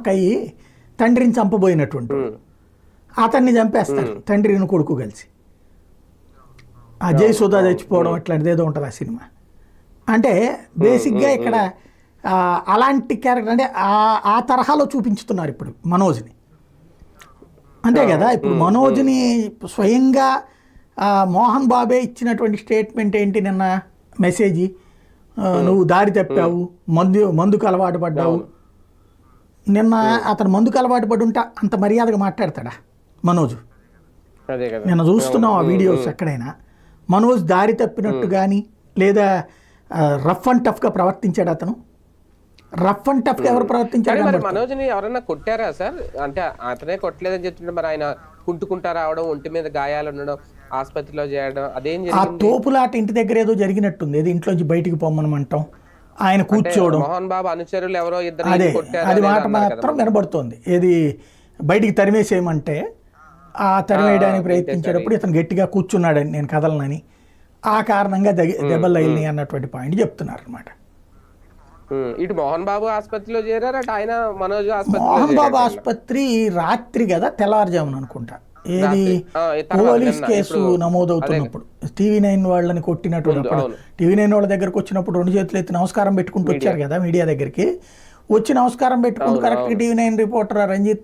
కుమ్మక్క అయ్యి తండ్రిని చంపబోయినటువంటి అతన్ని చంపేస్తారు తండ్రిని కొడుకు కలిసి. ఆ జయసుధ చచ్చిపోవడం అట్లాంటిది ఏదో ఉంటుంది ఆ సినిమా. అంటే బేసిక్గా ఇక్కడ అలాంటి క్యారెక్టర్ అంటే ఆ తరహాలో చూపించుతున్నారు ఇప్పుడు మనోజ్ని. అంతే కదా, ఇప్పుడు మనోజ్ని స్వయంగా మోహన్ బాబే ఇచ్చినటువంటి స్టేట్మెంట్ ఏంటి నిన్న మెసేజ్, నువ్వు దారి తప్పావు, మందుకు అలవాటు పడ్డావు. నిన్న అతను మందుకు అలవాటు పడి ఉంటే అంత మర్యాదగా మాట్లాడతాడా మనోజ్? నిన్న చూస్తున్నాం ఆ వీడియోస్. ఎక్కడైనా మనోజ్ దారి తప్పినట్టు కానీ లేదా రఫ్ అండ్ టఫ్గా ప్రవర్తించాడు అతను? రఫ్ అండ్ టఫ్గా ఎవరు ప్రవర్తించారు? మనోజ్ని ఎవరన్నా కొట్టారా సార్? అంటే అతనే కొట్టలేదని చెప్తుంటే మరి ఆయన కుంటుకుంటా రావడం, ఒంటి మీద గాయాలు ఉండడం, ఆసుపత్రిలో చేయడం అదేం జరిగింది? ఆ తోపులాట ఇంటి దగ్గర ఏదో జరిగినట్టుంది, ఏది ఇంట్లోంచి బయటికి పొమ్మనమంటాం, ఆయన కూర్చోవడం, మోహన్ బాబు అనుచరులు ఎవరో ఇద్దరు అదే అది మాట మాత్రం వినబడుతోంది. ఏది బయటికి తరిమేసేయమంటే ఆ తరిమేయడానికి ప్రయత్నించేటప్పుడు ఇతను గట్టిగా కూర్చున్నాడని, నేను కదలనని, ఆ కారణంగా దెబ్బలు అయినాయి అన్నటువంటి పాయింట్ చెప్తున్నారు అనమాట. ఇటు మోహన్ బాబు ఆసుపత్రిలో చేరారు, అటు ఆయన మనోజ్ మోహన్ బాబు ఆసుపత్రి రాత్రి కదా, తెల్లవారుజామున అనుకుంటా, ఏది పోలీస్ కేసు నమోదవుతున్నప్పుడు TV9 వాళ్ళని కొట్టినటువంటి TV9 వాళ్ళ దగ్గరకు వచ్చినప్పుడు 2 చేతులు ఎత్తి నమస్కారం పెట్టుకుంటూ వచ్చారు కదా మీడియా దగ్గరికి. వచ్చి నమస్కారం పెట్టుకుంటూ కరెక్ట్గా TV9 రిపోర్టర్ రంజిత్